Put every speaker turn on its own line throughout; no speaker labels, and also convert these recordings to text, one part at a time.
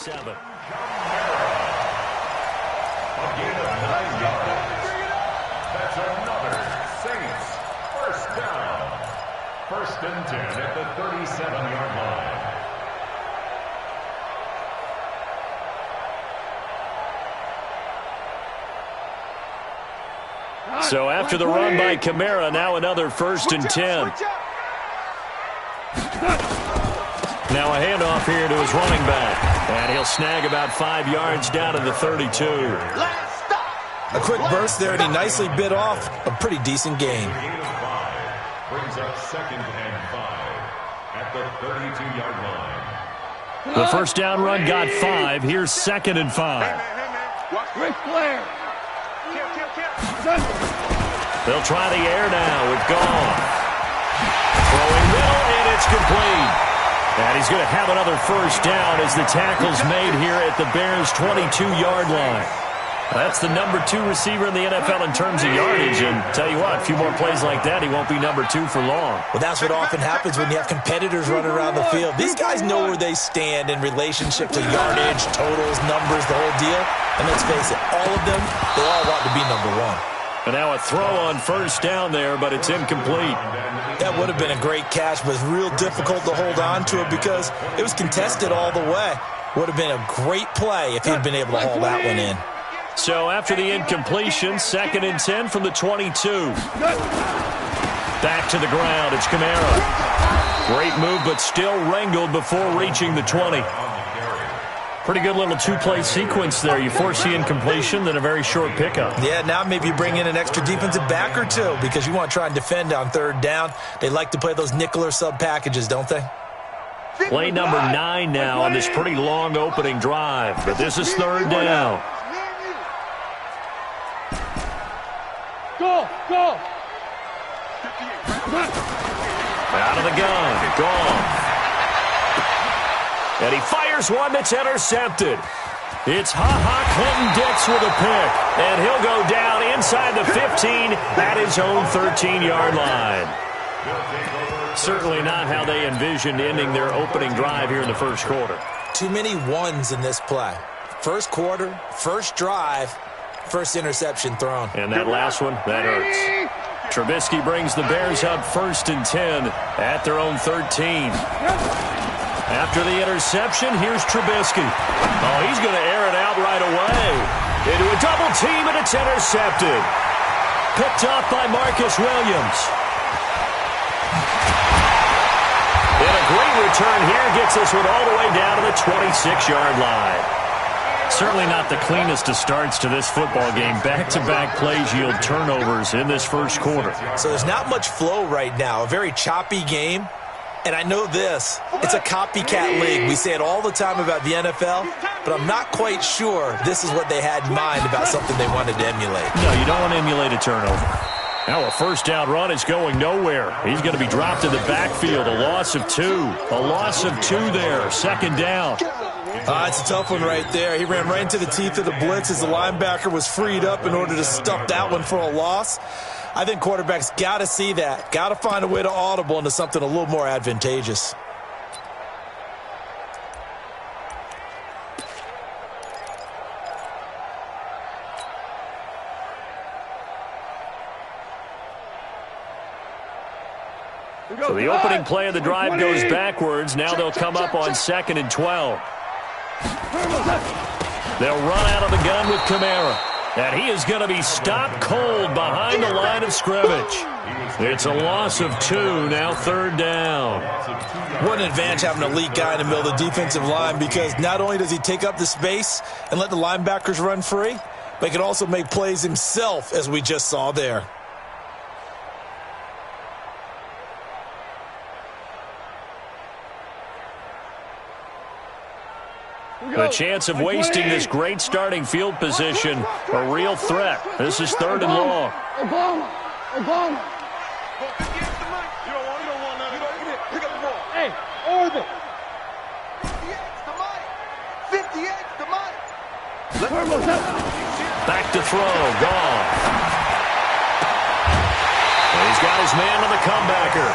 7.
A gain of 9 yards. That's another Saints first down. 1st and 10 at the 37-yard line.
So after the run by Kamara, now another 1st and 10. Now a handoff here to his running back. And he'll snag about 5 yards down to the 32.
A quick burst there, and he nicely bit off a pretty decent gain.
Brings up 2nd and 5 at the 32-yard line.
The first down run got 5. Here's 2nd and 5. They'll try the air now with Goff. Throwing middle, and it's complete. And he's going to have another first down as the tackle's made here at the Bears' 22-yard line. That's the number 2 receiver in the NFL in terms of yardage. And tell you what, a few more plays like that, he won't be number 2 for long.
Well, that's what often happens when you have competitors running around the field. These guys know where they stand in relationship to yardage, totals, numbers, the whole deal. And let's face it, all of them, they all want to be number 1.
And now a throw on first down there, but it's incomplete.
That would have been a great catch, but it's real difficult to hold on to it because it was contested all the way. Would have been a great play if he'd been able to haul that one in.
So after the incompletion, 2nd and 10 from the 22. Back to the ground. It's Kamara. Great move, but still wrangled before reaching the 20. Pretty good little 2-play sequence there. You force the incompletion, then a very short pickup.
Yeah, now maybe you bring in an extra defensive back or 2 because you want to try and defend on 3rd down. They like to play those nickel or sub packages, don't they?
Play number 9 now on this pretty long opening drive. But this is 3rd down.
Go!
Out of the gun. Gone. And he fires one that's intercepted. It's Clinton Dix with a pick. And he'll go down inside the 15 at his own 13-yard line. Certainly not how they envisioned ending their opening drive here in the first quarter.
Too many ones in this play. First quarter, first drive, first interception thrown.
And that last one, that hurts. Trubisky brings the Bears up 1st and 10 at their own 13. After the interception, here's Trubisky. Oh, he's going to air it out right away. Into a double team, and it's intercepted. Picked up by Marcus Williams. And a great return here gets this one all the way down to the 26-yard line. Certainly not the cleanest of starts to this football game. Back-to-back plays yield turnovers in this first quarter.
So there's not much flow right now. A very choppy game. And I know this, it's a copycat league. We say it all the time about the NFL, but I'm not quite sure this is what they had in mind about something they wanted to emulate.
No, you don't want to emulate a turnover. Now a first down run is going nowhere. He's going to be dropped in the backfield. A loss of 2. A loss of 2 there. 2nd down.
It's a tough one right there. He ran right into the teeth of the blitz as the linebacker was freed up in order to stuff that one for a loss. I think quarterbacks got to see that. Got to find a way to audible into something a little more advantageous.
So the opening play of the drive goes backwards. Now they'll come up on 2nd and 12. They'll run out of the gun with Kamara. And he is going to be stopped cold behind the line of scrimmage. It's a loss of 2, now 3rd down.
What an advantage having an elite guy in the middle of the defensive line, because not only does he take up the space and let the linebackers run free, but he can also make plays himself, as we just saw there.
The chance of wasting this great starting field position, a real threat. This is 3rd and long.
Obama. Hey, orbit.
58's the mic.
Back to throw. Gone. And he's got his man on the comebacker.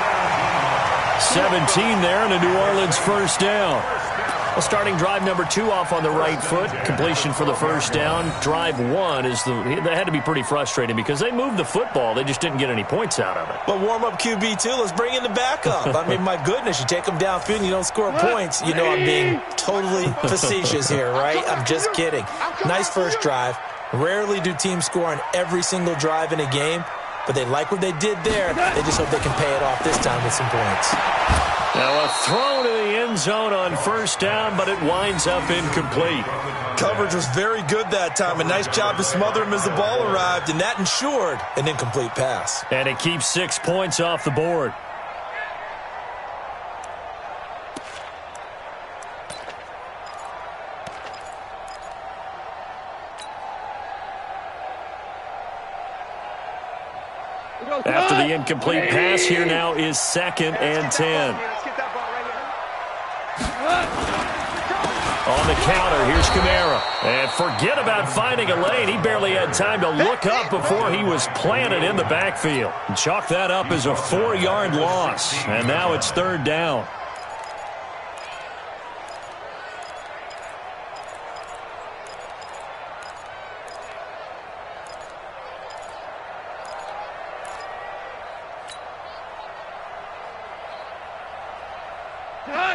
17 there and a New Orleans first down. Well, starting drive number 2 off on the right foot. Completion for the first down. Drive 1 that had to be pretty frustrating because they moved the football. They just didn't get any points out of it.
But warm-up QB, too. Let's bring in the backup. I mean, my goodness, you take them downfield and you don't score points. You know I'm being totally facetious here, right? I'm just kidding. Nice first drive. Rarely do teams score on every single drive in a game, but they like what they did there. They just hope they can pay it off this time with some points.
Now a throw to the end zone on first down, but it winds up incomplete.
Coverage was very good that time. A nice job to smother him as the ball arrived, and that ensured an incomplete pass.
And it keeps 6 points off the board. After the incomplete pass, here now is 2nd and 10. On the counter, here's Kamara. And forget about finding a lane. He barely had time to look up before he was planted in the backfield. Chalk that up as a 4-yard loss. And now it's 3rd down.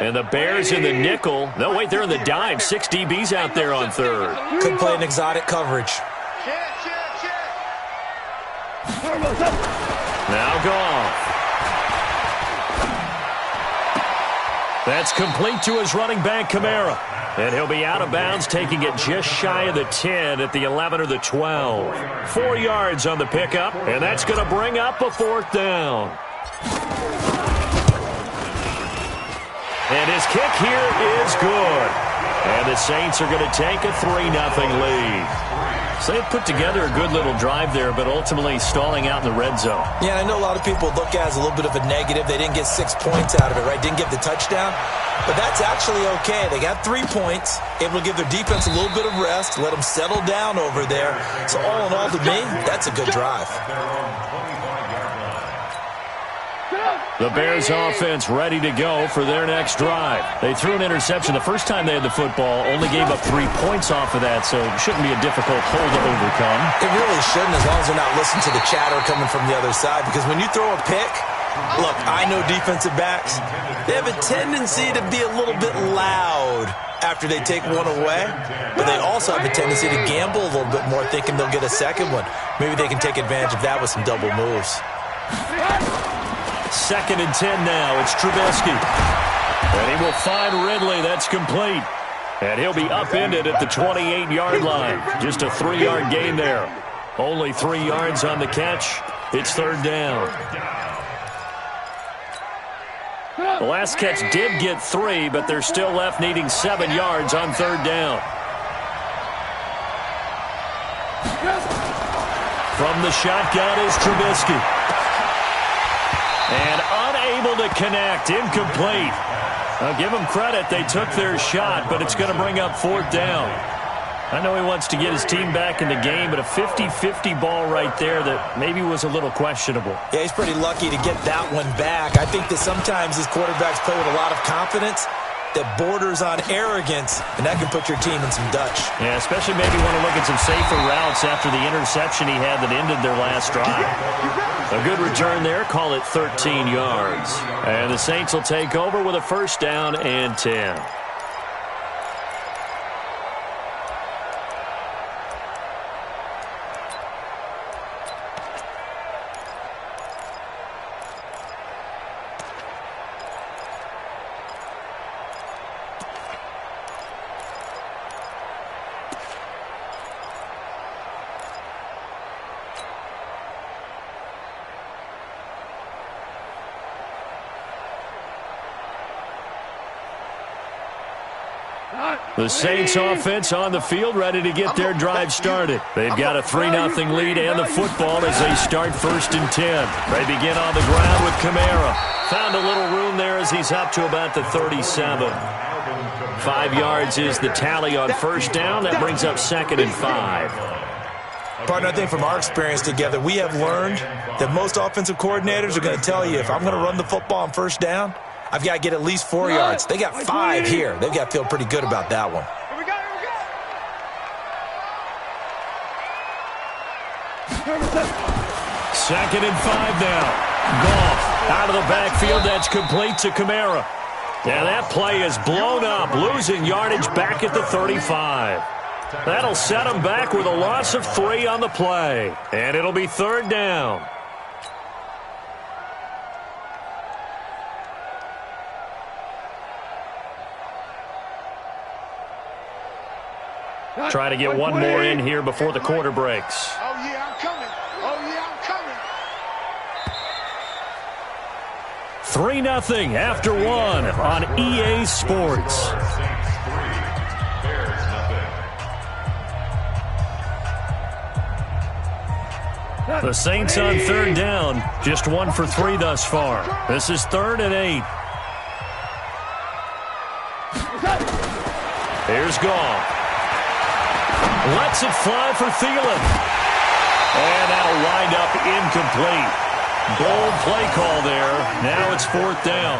And the Bears in the nickel. No, wait, they're in the dime. 6 DBs out there on 3rd.
Could play an exotic coverage.
Now Goff. That's complete to his running back, Kamara. And he'll be out of bounds, taking it just shy of the 10 at the 11 or the 12. 4 yards on the pickup, and that's going to bring up a 4th down. And his kick here is good. And the Saints are going to take a 3-0 lead. So they put together a good little drive there, but ultimately stalling out in the red zone.
Yeah, I know a lot of people look at it as a little bit of a negative. They didn't get 6 points out of it, right? Didn't get the touchdown. But that's actually okay. They got 3 points, able to give their defense a little bit of rest, let them settle down over there. So all in all, to me, that's a good drive.
The Bears offense ready to go for their next drive. They threw an interception the first time they had the football, only gave up 3 points off of that, so it shouldn't be a difficult hole to overcome.
It really shouldn't, as long as they're not listening to the chatter coming from the other side, because when you throw a pick, look, I know defensive backs, they have a tendency to be a little bit loud after they take one away, but they also have a tendency to gamble a little bit more, thinking they'll get a second one. Maybe they can take advantage of that with some double moves.
2nd and 10 now. It's Trubisky. And he will find Ridley. That's complete. And he'll be upended at the 28-yard line. Just a 3-yard gain there. Only 3 yards on the catch. It's 3rd down. The last catch did get 3, but they're still left needing 7 yards on 3rd down. From the shotgun is Trubisky. And unable to connect, incomplete. I'll give them credit, they took their shot, but it's going to bring up 4th down. I know he wants to get his team back in the game, but a 50-50 ball right there that maybe was a little questionable.
Yeah, he's pretty lucky to get that one back. I think that sometimes these quarterbacks play with a lot of confidence that borders on arrogance, and that can put your team in some Dutch.
Yeah, especially maybe want to look at some safer routes after the interception he had that ended their last drive. A good return there, call it 13 yards. And the Saints will take over with a 1st down and 10. The Saints offense on the field, ready to get their drive started. They've got a 3-0 lead and the football as they start 1st and 10. They begin on the ground with Kamara. Found a little room there as he's up to about the 37. 5 yards is the tally on 1st down. That brings up 2nd and 5.
Partner, I think from our experience together, we have learned that most offensive coordinators are going to tell you, if I'm going to run the football on 1st down, I've got to get at least 4 yards. They got 5 here. They've got to feel pretty good about that one.
Here we go, here we go.
2nd and 5 now. Goff out of the backfield. That's complete to Kamara. And that play is blown up, losing yardage back at the 35. That'll set him back with a loss of 3 on the play. And it'll be 3rd down. Try to get one more in here before the quarter breaks.
Oh, yeah, I'm coming. Oh, yeah, I'm coming.
3-0 after 1 on EA Sports. The Saints on 3rd down, just 1 for 3 thus far. This is 3rd and 8. Here's Goff. Lets it fly for Thielen. And that'll wind up incomplete. Bold play call there. Now it's 4th down.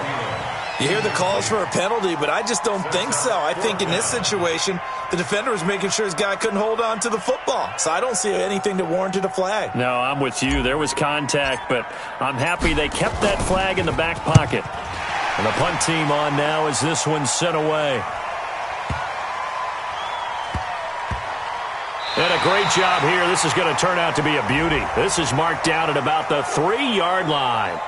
You hear the calls for a penalty, but I just don't think so. I think in this situation, the defender was making sure his guy couldn't hold on to the football. So I don't see anything that warranted a flag.
No, I'm with you. There was contact, but I'm happy they kept that flag in the back pocket. And the punt team on now as this one's sent away. And a great job here. This is going to turn out to be a beauty. This is marked down at about the 3-yard line.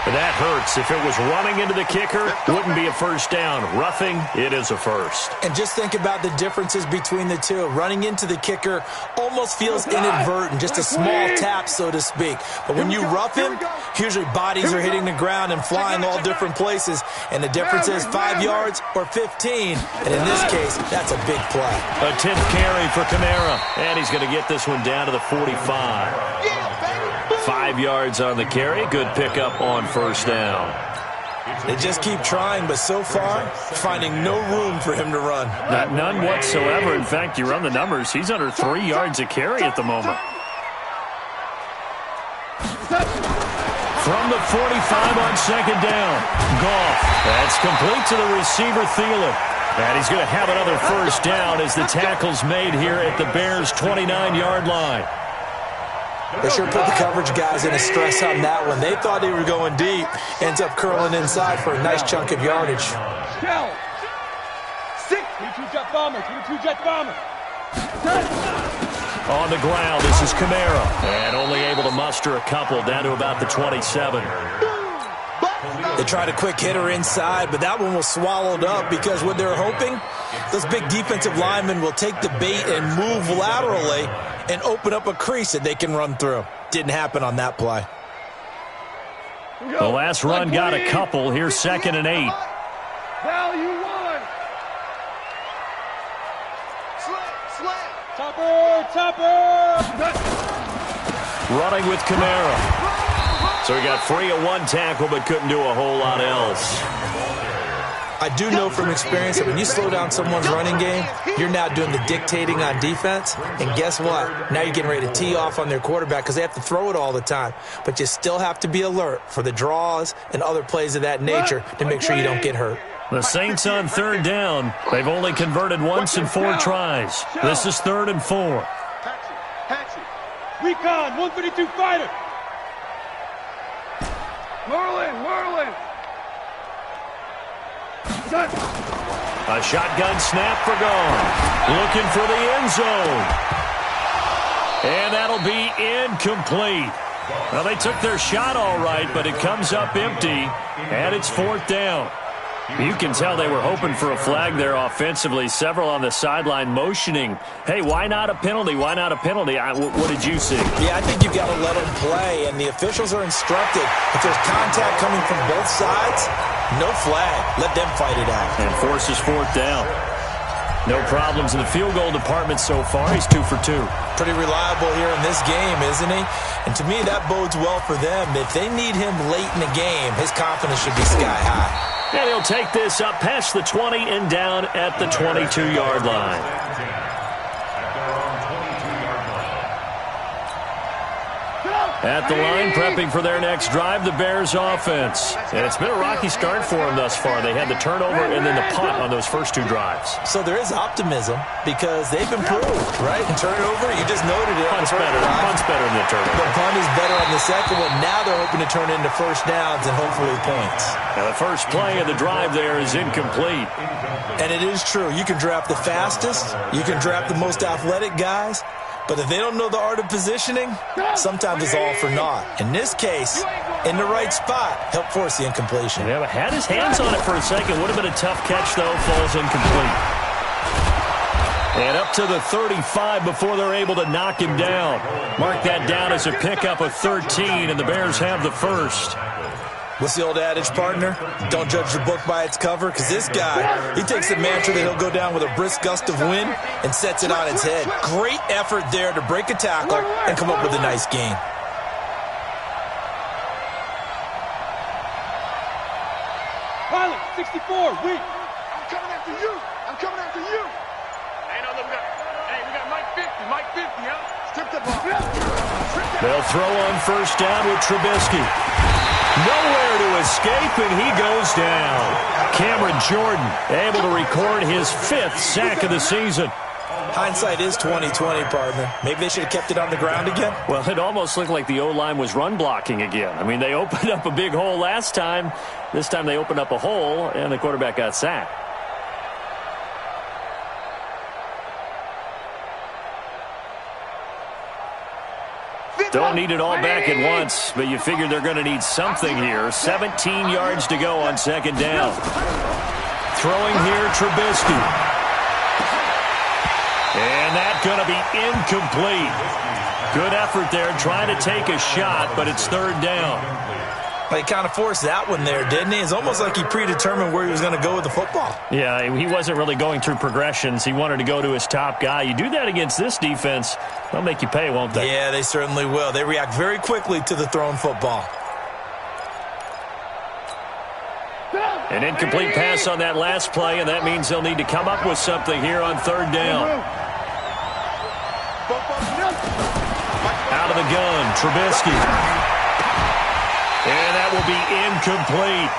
But that hurts. If it was running into the kicker, wouldn't be a first down. Roughing, it is a first.
And just think about the differences between the two. Running into the kicker almost feels inadvertent, just a small tap, so to speak. But when you rough him, usually bodies are hitting the ground and flying all different places. And the difference is 5 yards or 15. And in this case, that's a big play.
A 10th carry for Kamara. And he's going to get this one down to the 45. 5 yards on the carry. Good pickup on first down.
They just keep trying, but so far, finding no room for him to run.
None whatsoever. In fact, you run the numbers. He's under 3 yards a carry at the moment. From the 45 on 2nd down. Goff. That's complete to the receiver, Thielen. And he's going to have another first down as the tackle's made here at the Bears' 29-yard line.
They sure put the coverage guys in a stress on that one. They thought they were going deep. Ends up curling inside for a nice chunk of yardage.
Shell. 6. 22-jet bomber. 22-jet bomber.
On the ground, this is Kamara. And only able to muster a couple down to about the 27.
They tried a quick hitter inside, but that one was swallowed up because what they're hoping, those big defensive linemen will take the bait and move laterally and open up a crease that they can run through. Didn't happen on that play.
The last run got a couple. Here's 2nd and 8.
Value 1.
Slam.
Topper.
Running with Kamara. So he got free of one tackle but couldn't do a whole lot else.
I do know from experience that when you slow down someone's running game, you're now doing the dictating on defense. And guess what? Now you're getting ready to tee off on their quarterback because they have to throw it all the time. But you still have to be alert for the draws and other plays of that nature to make sure you don't get hurt.
The Saints on 3rd down. They've only converted once in 4 tries. This is 3rd and 4.
Recon, 152 fighter. Merlin.
A shotgun snap for Gone. Looking for the end zone. And that'll be incomplete. Well, they took their shot all right, but it comes up empty, and it's 4th down. You can tell they were hoping for a flag there offensively. Several on the sideline motioning, hey, why not a penalty? Why not a penalty? What did you see?
Yeah, I think you've got to let them play, and the officials are instructed. If there's contact coming from both sides, no flag. Let them fight it out.
And forces 4th down. No problems in the field goal department so far. He's 2 for 2.
Pretty reliable here in this game, isn't he? And to me, that bodes well for them. If they need him late in the game, his confidence should be sky high.
And he'll take this up past the 20 and down at the 22-yard line. At the line, prepping for their next drive, the Bears offense. And it's been a rocky start for them thus far. They had the turnover and then the punt on those first two drives.
So there is optimism because they've improved, right? And turnover, you just noted it.
Punt's better than the turnover.
The punt is better on the second one. Now they're hoping to turn into first downs and hopefully points.
Now the first play of the drive there is incomplete.
And it is true. You can draft the fastest. You can draft the most athletic guys. But if they don't know the art of positioning, sometimes it's all for naught. In this case, in the right spot, help force the incompletion.
Yeah, but had his hands on it for a second. Would have been a tough catch, though. Falls incomplete. And up to the 35 before they're able to knock him down. Mark that down as a pickup of 13, and the Bears have the first.
What's the old adage, partner? Don't judge the book by its cover, because this guy, he takes the mantra that he'll go down with a brisk gust of wind and sets it on its head. Great effort there to break a tackle and come up with a nice gain.
Pilot, 64, weak.
I'm coming after you. I'm coming after you.
Hey, no, look, we got Mike 50, Mike 50, huh?
Strip the ball.
They'll throw on first down with Trubisky. Nowhere to escape, and he goes down. Cameron Jordan able to record his 5th sack of the season.
Hindsight is 20/20, partner. Maybe they should have kept it on the ground again.
Well, it almost looked like the O-line was run blocking again. I mean, they opened up a big hole last time. This time they opened up a hole, and the quarterback got sacked. Don't need it all back at once, but you figure they're going to need something here. 17 yards to go on second down. Throwing here, Trubisky. And that's going to be incomplete. Good effort there, trying to take a shot, but it's third down.
He kind of forced that one there, didn't he? It's almost like he predetermined where he was going to go with the football.
Yeah, he wasn't really going through progressions. He wanted to go to his top guy. You do that against this defense, they'll make you pay, won't they?
Yeah, they certainly will. They react very quickly to the thrown football.
An incomplete pass on that last play, and that means they'll need to come up with something here on third down. Out of the gun, Trubisky. And that will be incomplete.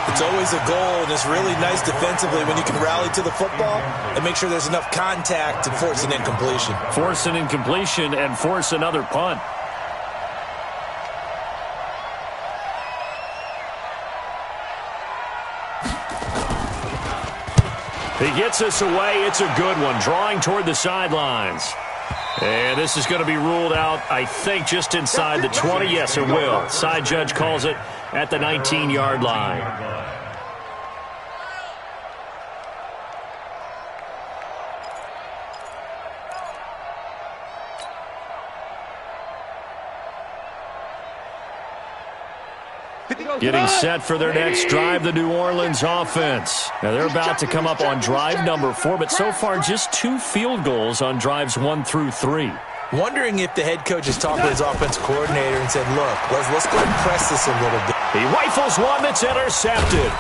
It's always a goal, and it's really nice defensively when you can rally to the football and make sure there's enough contact to force an incompletion.
Force an incompletion and force another punt. He gets us away. It's a good one, drawing toward the sidelines. And this is going to be ruled out, I think, just inside the 20. Yes, it will. Side judge calls it at the 19-yard line. Getting set for their next drive, the New Orleans offense. Now they're about to come up on drive number 4, but so far just 2 field goals on drives 1 through 3.
Wondering if the head coach has talked with his offensive coordinator and said, look, let's go and press this a little bit.
He rifles one that's intercepted.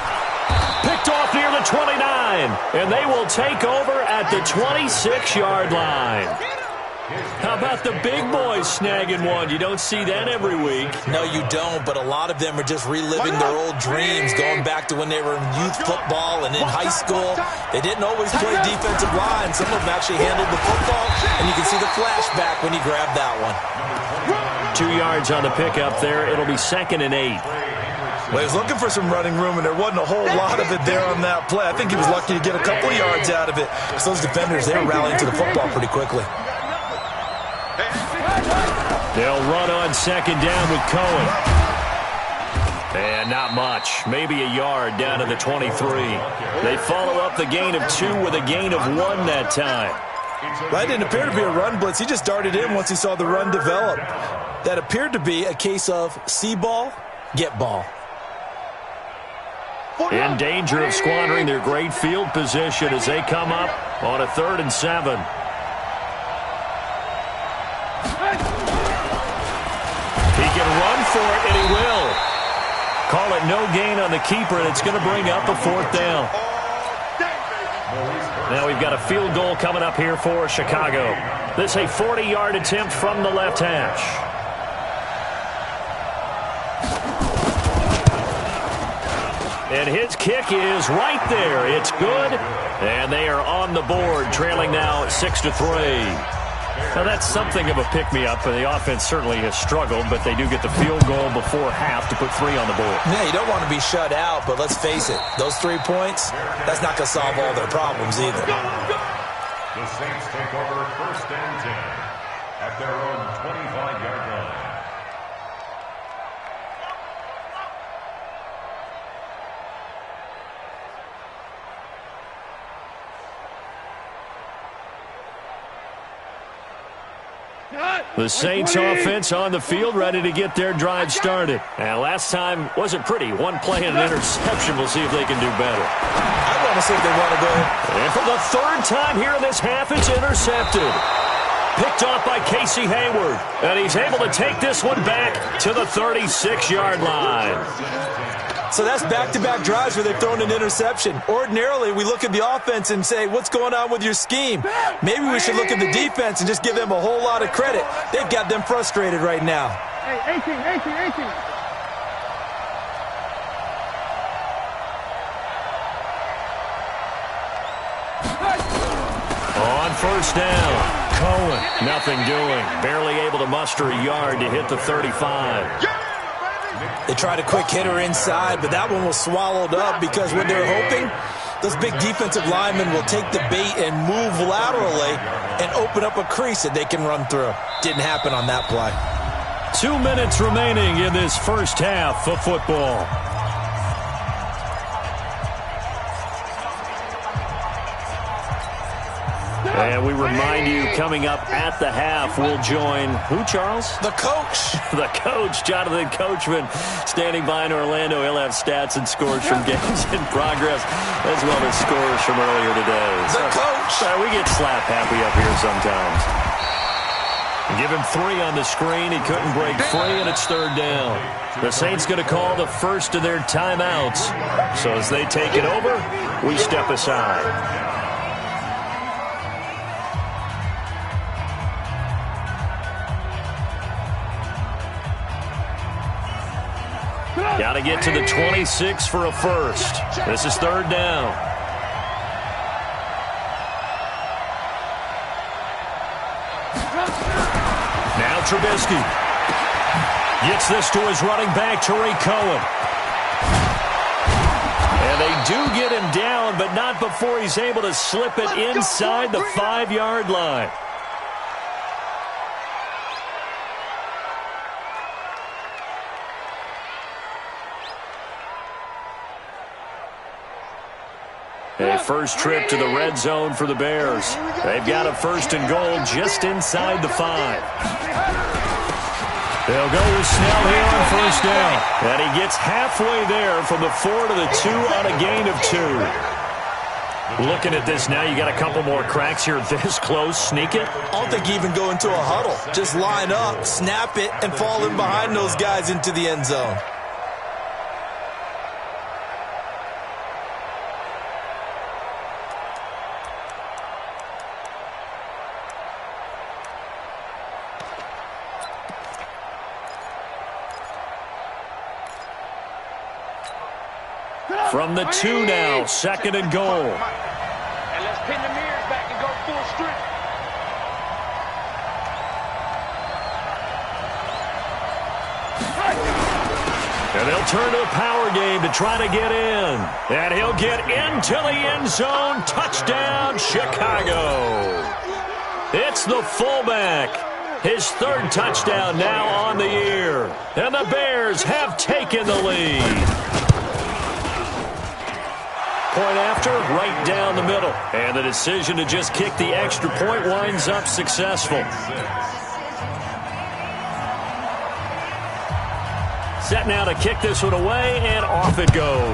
Picked off near the 29, and they will take over at the 26-yard line. How about the big boys snagging one? You don't see that every week.
No, you don't, but a lot of them are just reliving their old dreams, going back to when they were in youth football and in high school. They didn't always play defensive line. Some of them actually handled the football, and you can see the flashback when he grabbed that one.
2 yards on the pickup there. It'll be 2nd and 8.
Well, he was looking for some running room, and there wasn't a whole lot of it there on that play. I think he was lucky to get a couple of yards out of it. Because those defenders, they were rallying to the football pretty quickly.
They'll run on second down with Cohen. And not much. Maybe a yard down to the 23. They follow up the gain of 2 with a gain of 1 that time.
That didn't appear to be a run blitz. He just darted in once he saw the run develop. That appeared to be a case of see ball, get ball.
In danger of squandering their great field position as they come up on a 3rd and 7. He can run for it, and he will. Call it no gain on the keeper, and it's going to bring up a 4th down. Now we've got a field goal coming up here for Chicago. This is a 40-yard attempt from the left hash. And his kick is right there. It's good. And they are on the board, trailing now 6-3. Now, that's something of a pick-me-up. The offense certainly has struggled, but they do get the field goal before half to put 3 on the board.
Yeah, you don't want to be shut out, but let's face it, those 3 points, that's not going to solve all their problems either.
The Saints take over 1st and 10 at their own 25-yard line.
The Saints offense on the field, ready to get their drive started. And last time wasn't pretty. 1 play and an interception. We'll see if they can do better.
I want to see if they want to go.
And for the 3rd time here in this half, it's intercepted. Picked off by Casey Hayward. And he's able to take this one back to the 36-yard line.
So that's back-to-back drives where they've thrown an interception. Ordinarily, we look at the offense and say, what's going on with your scheme? Maybe we should look at the defense and just give them a whole lot of credit. They've got them frustrated right now.
Hey, 18.
On 1st down, Cohen, nothing doing. Barely able to muster a yard to hit the 35.
They tried a quick hitter inside, but that one was swallowed up because what they're hoping, those big defensive linemen will take the bait and move laterally and open up a crease that they can run through. Didn't happen on that play.
2 minutes remaining in this first half of football. And we remind you, coming up at the half, we'll join who, Charles?
The coach.
The coach, Jonathan Coachman, standing by in Orlando. He'll have stats and scores from games in progress, as well as scores from earlier today.
The coach.
We get slap happy up here sometimes. Give him 3 on the screen. He couldn't break free, and it's 3rd down. The Saints going to call the first of their timeouts. So as they take it over, we step aside. Got to get to the 26 for a first. This is 3rd down. Now Trubisky gets this to his running back, Tariq Cohen. And they do get him down, but not before he's able to slip it inside the 5-yard line. A first trip to the red zone for the Bears. They've got a 1st and goal just inside the 5. They'll go with Snell here on 1st down. And he gets halfway there from the 4 to the 2 on a gain of 2. Looking at this now, you got a couple more cracks here this close. Sneak it.
I don't think you even go into a huddle. Just line up, snap it, and fall in behind those guys into the end zone.
From the 2 now, 2nd and goal.
And let's pin the mirrors back and go full strip.
And they'll turn to the power game to try to get in. And he'll get into the end zone. Touchdown, Chicago. It's the fullback. His 3rd touchdown now on the year. And the Bears have taken the lead. Point after, right down the middle. And the decision to just kick the extra point winds up successful. Set now to kick this one away, and off it goes.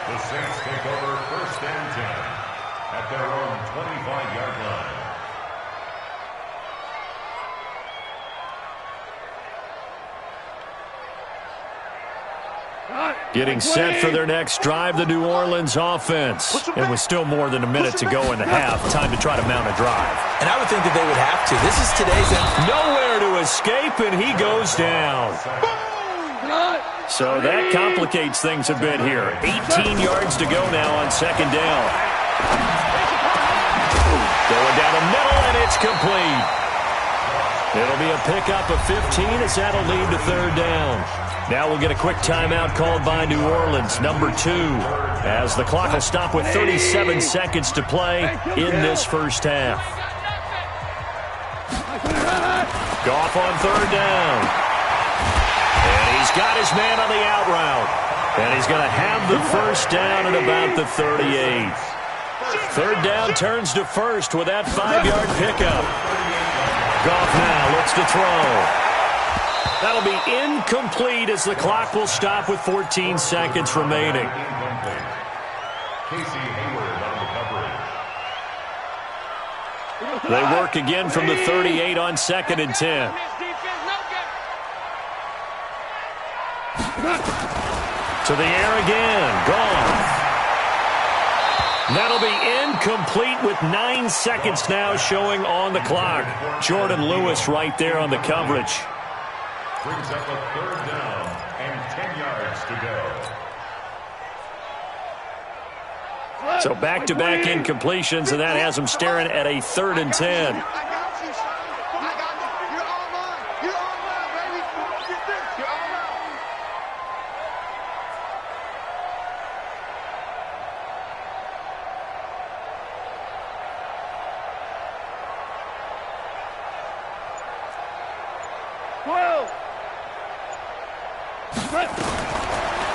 The Saints take over 1st and 10 at their own 25-yard line.
Getting set for their next drive, the New Orleans offense. And with still more than a minute to go in the half, time to try to mount a drive.
And I would think that they would have to. This is today's end.
Nowhere to escape, and he goes down. So that complicates things a bit here. 18 yards to go now on second down. Going down the middle, and it's complete. It'll be a pickup of 15 as that'll lead to third down. Now we'll get a quick timeout called by New Orleans, number 2, as the clock will stop with 37 seconds to play in this first half. Goff on third down. And he's got his man on the out route. And he's going to have the first down at about the 38. Third down turns to first with that 5-yard pickup. Goff now looks to throw. That'll be incomplete as the clock will stop with 14 seconds remaining. They work again from the 38 on 2nd and 10. To the air again. Gone. That'll be incomplete with 9 seconds now showing on the clock. Jordan Lewis right there on the coverage.
Brings up a third down and 10 yards to go.
So back-to-back incompletions, and that has them staring at a 3rd and 10.
I got you, son. I got you. You're all mine. You're all mine, baby. Get this. You're all mine.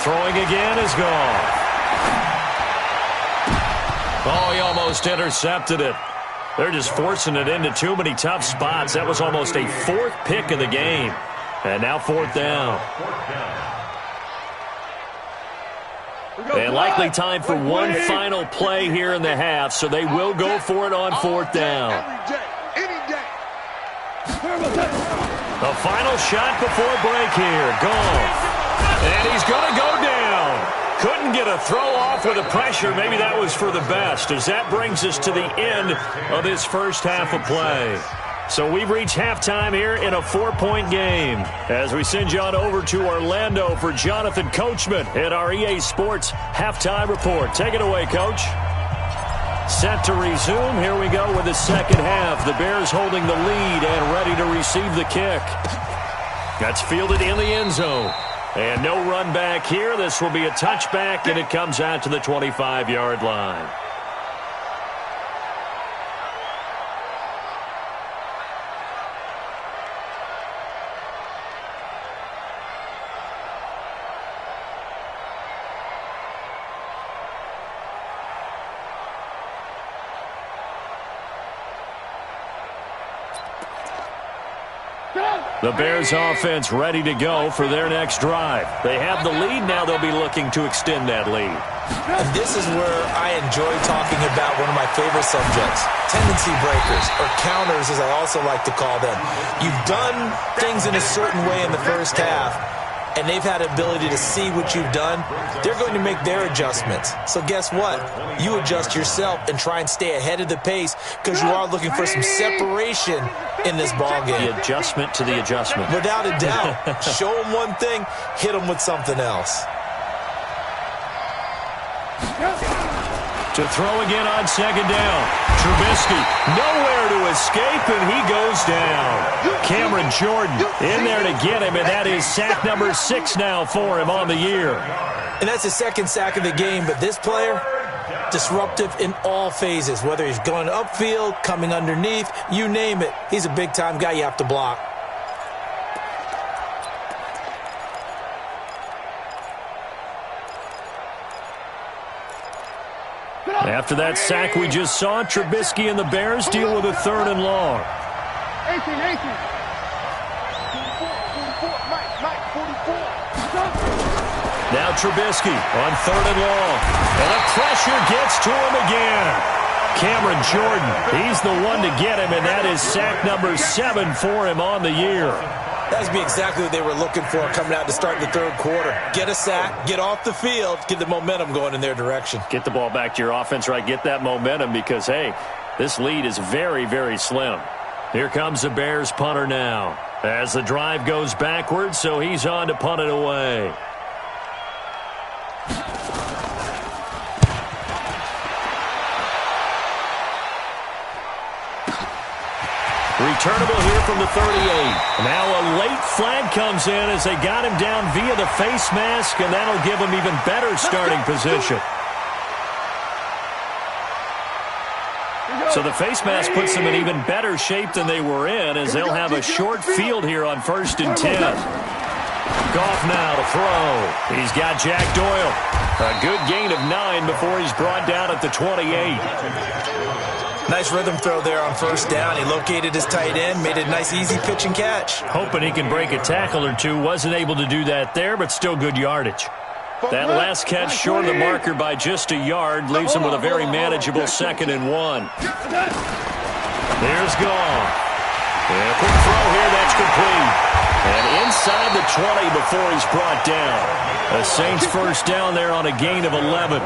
Throwing again is gone. Oh, he almost intercepted it. They're just forcing it into too many tough spots. That was almost a 4th pick of the game. And now 4th down. And likely time for one final play here in the half, so they will go for it on 4th down. The final shot before break here. Gone. And he's going to go down. Couldn't get a throw off with the pressure. Maybe that was for the best, as that brings us to the end of this first half of play. So we've reached halftime here in a 4-point game as we send you on over to Orlando for Jonathan Coachman at our EA Sports Halftime Report. Take it away, Coach. Set to resume. Here we go with the second half. The Bears holding the lead and ready to receive the kick. That's fielded in the end zone. And no run back here. This will be a touchback, and it comes out to the 25-yard line. The Bears offense ready to go for their next drive. They have the lead. Now they'll be looking to extend that lead.
And this is where I enjoy talking about one of my favorite subjects, tendency breakers, or counters as I also like to call them. You've done things in a certain way in the first half, and they've had the ability to see what you've done. They're going to make their adjustments. So guess what? You adjust yourself and try and stay ahead of the pace because you are looking for some separation in this ballgame.
The adjustment to the adjustment.
Without a doubt. Show them one thing, hit them with something else.
To throw again on second down. Trubisky nowhere to escape, and he goes down. Cameron Jordan in there to get him, and that is sack number 6 now for him on the year.
And that's his second sack of the game, but this player, disruptive in all phases, whether he's going upfield, coming underneath, you name it. He's a big-time guy you have to block.
After that sack we just saw, Trubisky and the Bears deal with a 3rd and long.
18. 44, Mike, 44.
Now Trubisky on 3rd and long. And the pressure gets to him again. Cameron Jordan, he's the one to get him, and that is sack number 7 for him on the year.
That would be exactly what they were looking for coming out to start the third quarter. Get a sack, get off the field, get the momentum going in their direction.
Get the ball back to your offense, right? Get that momentum because, hey, this lead is very, very slim. Here comes the Bears punter now. As the drive goes backwards, so he's on to punt it away. Returnable here from the 38. Now a late flag comes in as they got him down via the face mask, and that'll give him even better starting position. So the face mask puts them in even better shape than they were in, as they'll have a short field here on 1st and 10. Goff now to throw. He's got Jack Doyle. A good gain of 9 before he's brought down at the 28.
Nice rhythm throw there on 1st down. He located his tight end, made a nice easy pitch and catch.
Hoping he can break a tackle or two. Wasn't able to do that there, but still good yardage. That last catch short of the marker by just a yard leaves him with a very manageable 2nd and 1. There's Goff. And a quick throw here, that's complete. And inside the 20 before he's brought down. The Saints 1st down there on a gain of 11.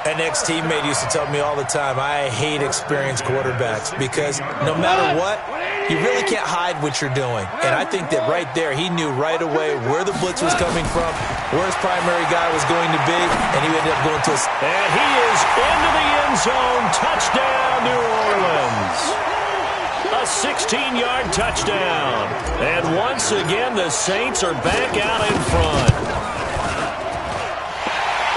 An ex-teammate used to tell me all the time, I hate experienced quarterbacks because no matter what, you really can't hide what you're doing. And I think that right there, he knew right away where the blitz was coming from, where his primary guy was going to be, and he ended up going to
And he is into the end zone. Touchdown, New Orleans. A 16-yard touchdown. And once again, the Saints are back out in front.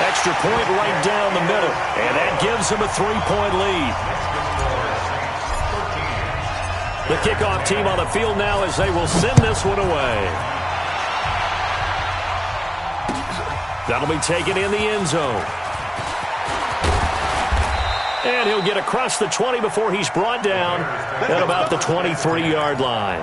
Extra point right down the middle, and that gives him a 3-point lead. The kickoff team on the field now as they will send this one away. That'll be taken in the end zone. And he'll get across the 20 before he's brought down at about the 23-yard line.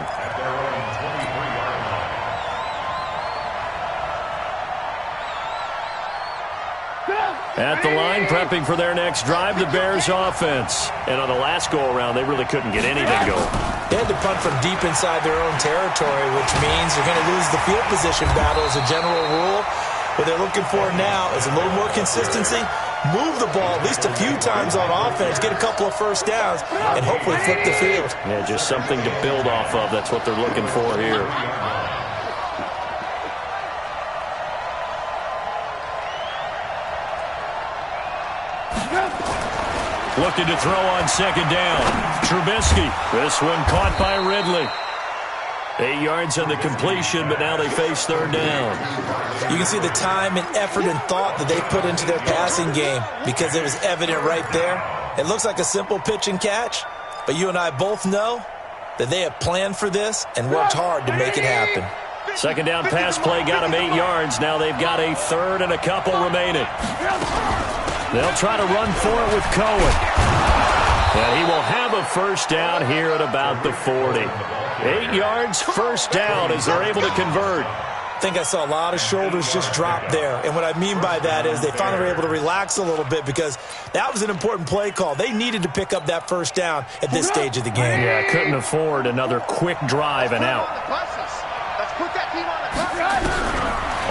At the line, prepping for their next drive, the Bears offense. And on the last go-around, they really couldn't get anything going.
They had to punt from deep inside their own territory, which means they're going to lose the field position battle as a general rule. What they're looking for now is a little more consistency, move the ball at least a few times on offense, get a couple of 1st downs, and hopefully flip the field.
Yeah, just something to build off of. That's what they're looking for here. Looking to throw on 2nd down. Trubisky. This one caught by Ridley. 8 yards on the completion, but now they face 3rd down.
You can see the time and effort and thought that they put into their passing game because it was evident right there. It looks like a simple pitch and catch, but you and I both know that they have planned for this and worked hard to make it happen.
2nd down pass play got them 8 yards. Now they've got a 3rd and a couple remaining. They'll try to run for it with Cohen. And he will have a 1st down here at about the 40. 8 yards, 1st down as they're able to convert.
I think I saw a lot of shoulders just drop there. And what I mean by that is they finally were able to relax a little bit because that was an important play call. They needed to pick up that 1st down at this stage of the game.
Yeah, couldn't afford another quick drive and out.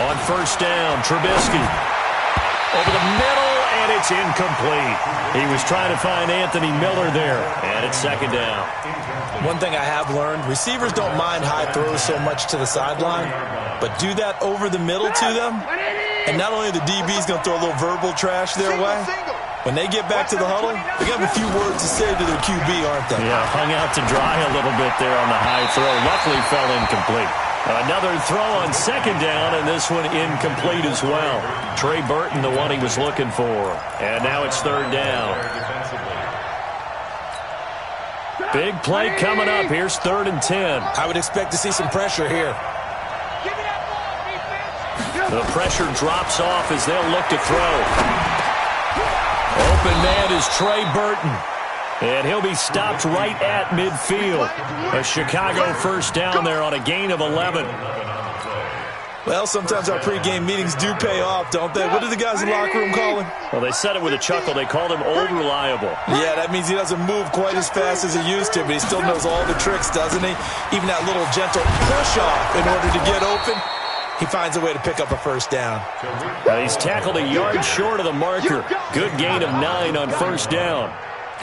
On 1st down, Trubisky. Over the middle, and it's incomplete. He was trying to find Anthony Miller there, and it's 2nd down.
One thing I have learned, receivers don't mind high throws so much to the sideline, but do that over the middle to them, and not only are the DBs going to throw a little verbal trash their way, when they get back to the huddle, they got a few words to say to their QB, aren't they?
Yeah, hung out to dry a little bit there on the high throw. Luckily fell incomplete. Another throw on 2nd down, and this one incomplete as well. Trey Burton, the one he was looking for. And now it's 3rd down. Big play coming up. Here's 3rd and 10.
I would expect to see some pressure here.
The pressure drops off as they'll look to throw. Open man is Trey Burton. And he'll be stopped right at midfield. A Chicago 1st down there on a gain of 11.
Well, sometimes our pregame meetings do pay off, don't they? What do the guys in the locker room call him?
Well, they said it with a chuckle. They called him Old Reliable.
Yeah, that means he doesn't move quite as fast as he used to, but he still knows all the tricks, doesn't he? Even that little gentle push-off in order to get open, he finds a way to pick up a first down.
Now he's tackled a yard short of the marker. Good gain of 9 on first down.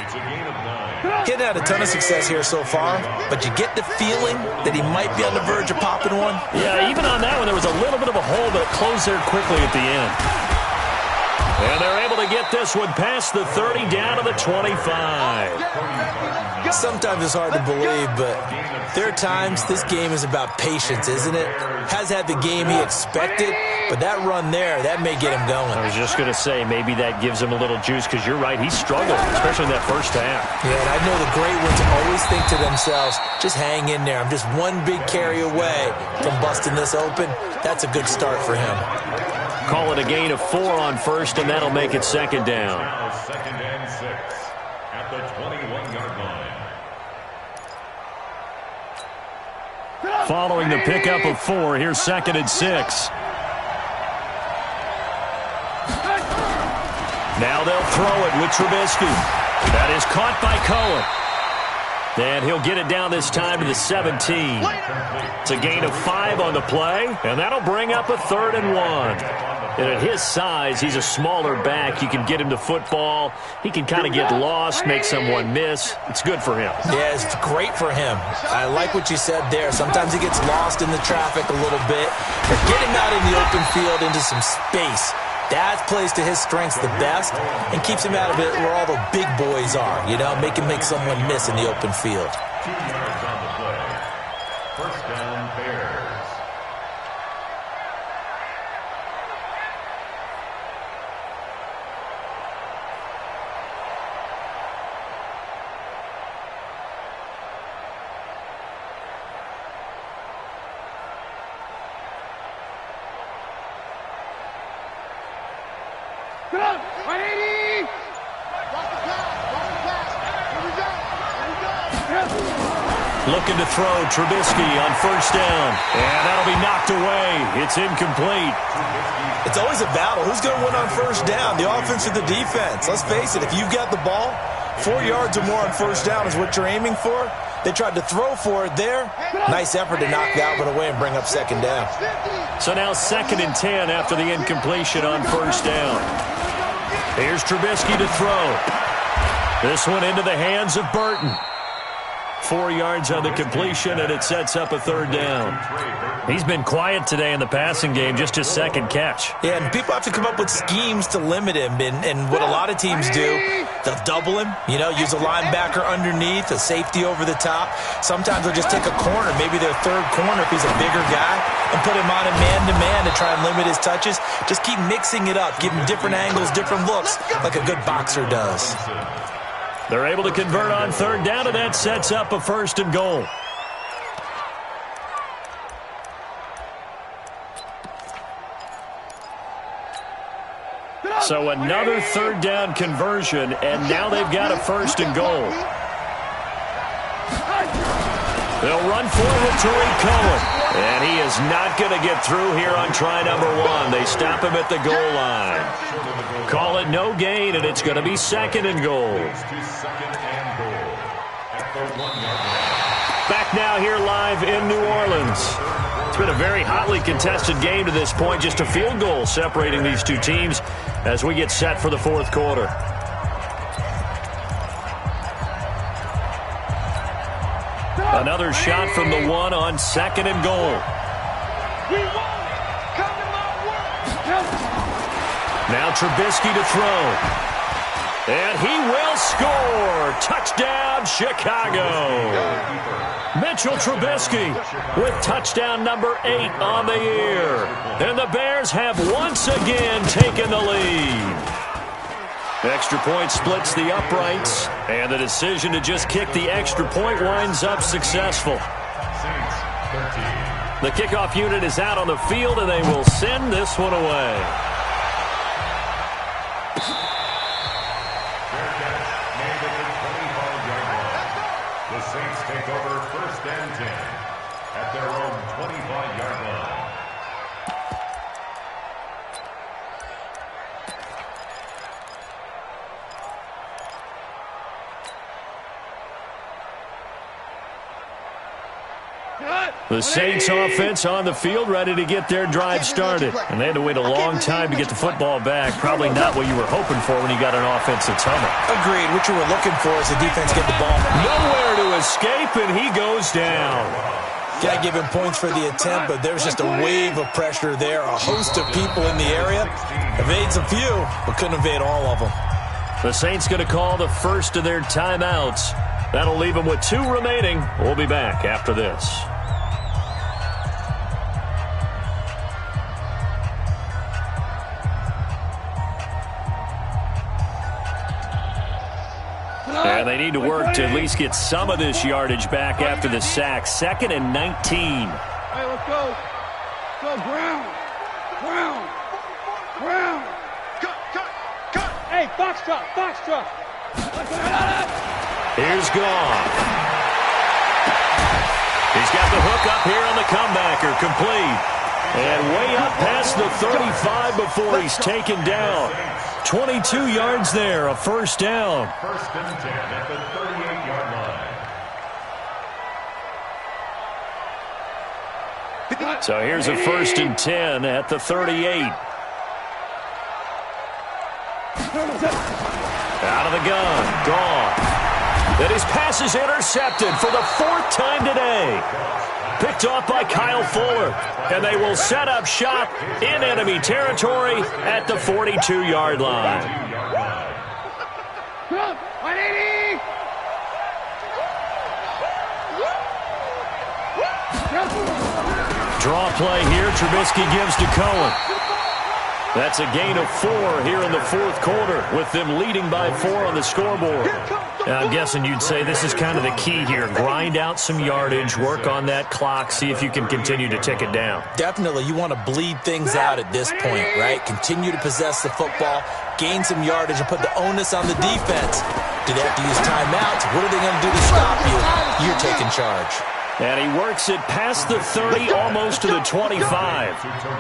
It's a gain of 9.
He hadn't had a ton of success here so far, but you get the feeling that he might be on the verge of popping one.
Yeah, even on that one, there was a little bit of a hole, but it closed there quickly at the end. And they're able to get this one past the 30 down to the 25.
Sometimes it's hard to believe, but there are times this game is about patience, isn't it? Has had the game he expected, but that run there, that may get him going.
I was just going to say, maybe that gives him a little juice, because you're right, he struggled, especially in that first half.
Yeah, and I know the great ones always think to themselves, just hang in there. I'm just one big carry away from busting this open. That's a good start for him.
Call it a gain of 4 on first, and that'll make it second down.
Now 2nd and 6 at the 21-yard line.
Following the pickup of 4, here's 2nd and 6. Now they'll throw it with Trubisky. That is caught by Cohen. And he'll get it down this time to the 17. It's a gain of 5 on the play, and that'll bring up a 3rd and 1. And at his size, he's a smaller back. You can get him to football. He can kind of get lost, make someone miss. It's good for him.
Yeah, it's great for him. I like what you said there. Sometimes he gets lost in the traffic a little bit. But get him out in the open field into some space. That plays to his strengths the best and keeps him out of it where all the big boys are. You know, make him make someone miss in the open field.
2 yards on the play. First down, Bears.
Looking to throw Trubisky on first down. And that'll be knocked away. It's incomplete.
It's always a battle. Who's going to win on first down, the offense or the defense? Let's face it, if you've got the ball, 4 yards or more on first down is what you're aiming for. They tried to throw for it there. Nice effort to knock that one away and bring up second down.
So now 2nd and 10 after the incompletion on first down. Here's Trubisky to throw. This one into the hands of Burton. 4 yards on the completion, and it sets up a 3rd down. He's been quiet today in the passing game, just his 2nd catch.
Yeah, and people have to come up with schemes to limit him. And what a lot of teams do, they'll double him, you know, use a linebacker underneath, a safety over the top. Sometimes they'll just take a corner, maybe their 3rd corner if he's a bigger guy, and put him on a man-to-man to try and limit his touches. Just keep mixing it up, give him different angles, different looks, like a good boxer does.
They're able to convert on 3rd down, and that sets up a 1st and goal. So another 3rd down conversion, and now they've got a 1st and goal. They'll run forward to Cohen. And he is not going to get through here on try number 1. They stop him at the goal line. Call it no gain, and it's going to be 2nd and goal. Back now here live in New Orleans. It's been a very hotly contested game to this point. Just a field goal separating these two teams as we get set for the 4th quarter. Another shot from the 1 on 2nd and goal. Now Trubisky to throw. And he will score. Touchdown, Chicago. Mitchell Trubisky with touchdown number 8 on the year. And the Bears have once again taken the lead. Extra point splits the uprights, and the decision to just kick the extra point winds up successful. The kickoff unit is out on the field, and they will send this one away.
The Saints take over 1st and 10 at their own 25-yard line.
The Saints offense on the field, ready to get their drive started. And they had to wait a long time to get the football back. Probably not what you were hoping for when you got an offense that's humming.
Agreed. What you were looking for is the defense get the ball.
Nowhere to escape, and he goes down.
Got to give him points for the attempt, but there's just a wave of pressure there. A host of people in the area. Evades a few, but couldn't evade all of them.
The Saints going to call the first of their timeouts. That'll leave them with 2 remaining. We'll be back after this. And they need to work to at least get some of this yardage back after the sack. 2nd and 19.
Hey, let's go. Go, Brown. Brown. Brown. Cut. Hey, Foxtrot.
Here's Goff. He's got the hook up here on the comebacker. Complete. And way up past the 35 before he's taken down. 22 yards there, a first down.
1st and 10 at the 38-yard line.
So here's a 1st and 10 at the 38. Out of the gun. Gone. Then his pass is intercepted for the 4th time today. Picked off by Kyle Fuller. And they will set up shop in enemy territory at the 42-yard line. Draw play here. Trubisky gives to Cohen. That's a gain of 4 here in the 4th quarter, with them leading by 4 on the scoreboard. Now, I'm guessing you'd say this is kind of the key here. Grind out some yardage, work on that clock, see if you can continue to tick it down.
Definitely, you want to bleed things out at this point, right? Continue to possess the football, gain some yardage, and put the onus on the defense. Do they have to use timeouts? What are they going to do to stop you? You're taking charge.
And he works it past the 30, almost to the 25.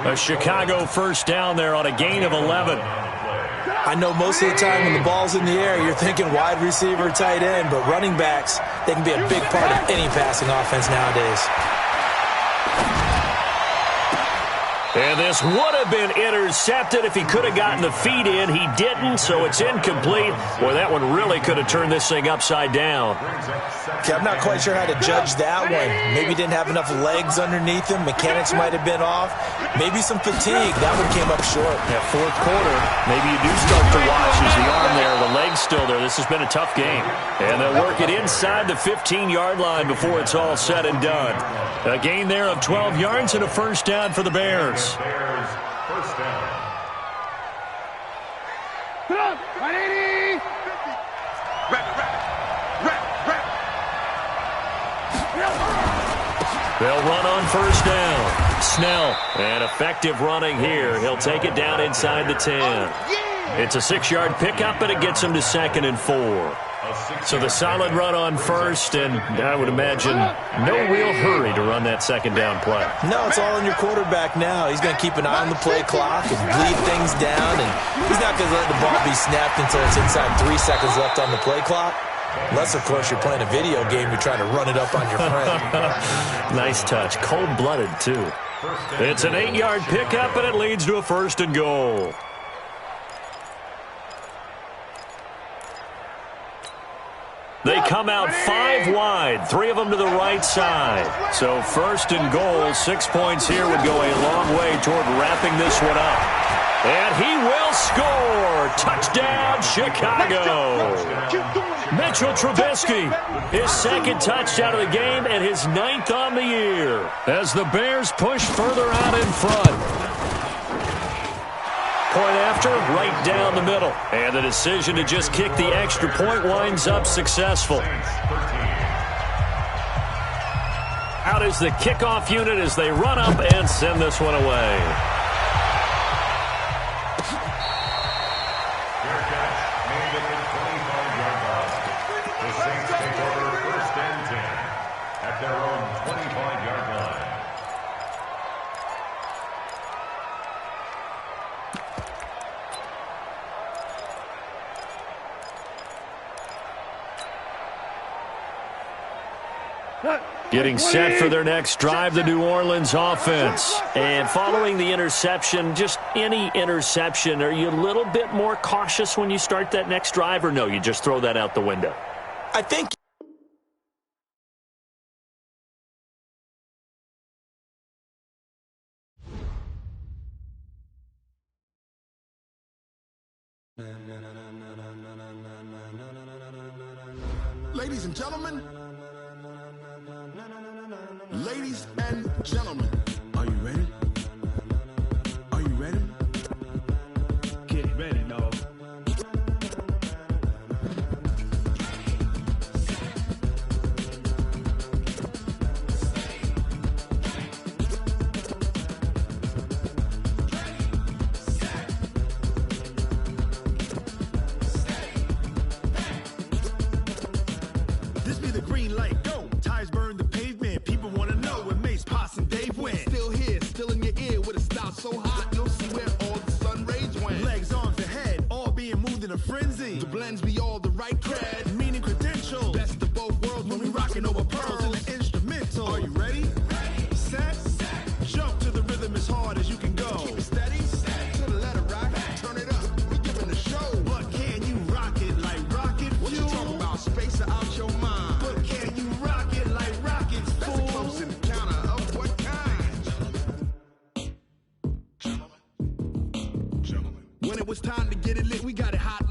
A Chicago first down there on a gain of 11.
I know most of the time when the ball's in the air, you're thinking wide receiver, tight end, but running backs, they can be a big part of any passing offense nowadays.
And this would have been intercepted if he could have gotten the feet in. He didn't, so it's incomplete. Boy, that one really could have turned this thing upside down.
Okay, I'm not quite sure how to judge that one. Maybe he didn't have enough legs underneath him. Mechanics might have been off. Maybe some fatigue. That one came up short.
Yeah, 4th quarter, maybe you do start to watch as the arm there, the leg's still there. This has been a tough game. And they'll work it inside the 15-yard line before it's all said and done. A gain there of 12 yards and a first down for the Bears.
Bears, first down.
Put up, 180.
They'll run on first down. Snell, and effective running here. He'll take it down inside the 10. It's a 6-yard pickup, and it gets him to 2nd and 4. So the solid run on first, and I would imagine no real hurry to run that 2nd down play.
No, it's all on your quarterback now. He's going to keep an eye on the play clock and bleed things down, and he's not going to let the ball be snapped until it's inside 3 seconds left on the play clock. Unless, of course, you're playing a video game, you're trying to run it up on your friend.
Nice touch. Cold-blooded, too. It's an 8-yard pickup, and it leads to a 1st and goal. They come out 5 wide, 3 of them to the right side. So 1st and goal, 6 points here would go a long way toward wrapping this one up. And he will score. Touchdown, Chicago. Mitchell Trubisky, his 2nd touchdown of the game and his 9th on the year, as the Bears push further out in front. Point after, right down the middle. And the decision to just kick the extra point winds up successful. Out is the kickoff unit as they run up and send this one away.
Fair catch made at the 25-yard line. The Saints take over 1st and 10 at their own 25-yard line.
Getting set for their next drive, the New Orleans offense. And following the interception, just any interception, are you a little bit more cautious when you start that next drive, or no, you just throw that out the window?
I think
ladies and gentlemen, are you ready? Are you ready? Get ready, dog. This be the green light, go. Tires burn the pavement. People want to know where Mace, Potts, and Dave went. Still here, still in your ear with a style so hot, you'll see where all the sun rays went. Legs, arms, and head, all being moved in a frenzy. The blends be all the right cred, meaning credentials. Best of both worlds when we rockin' over pearls in the instrumental. Are you ready? Set. Jump to the rhythm as hard as you can go. Keep it steady, to the letter rock. Turn it up, we giving the show. But can you rock it like rocket fuel? What you talking about? Space out your mind. But can you rock it like rockets, fool? That's a close encounter of what kind? Gentlemen. When it was time to get it lit, we got it hot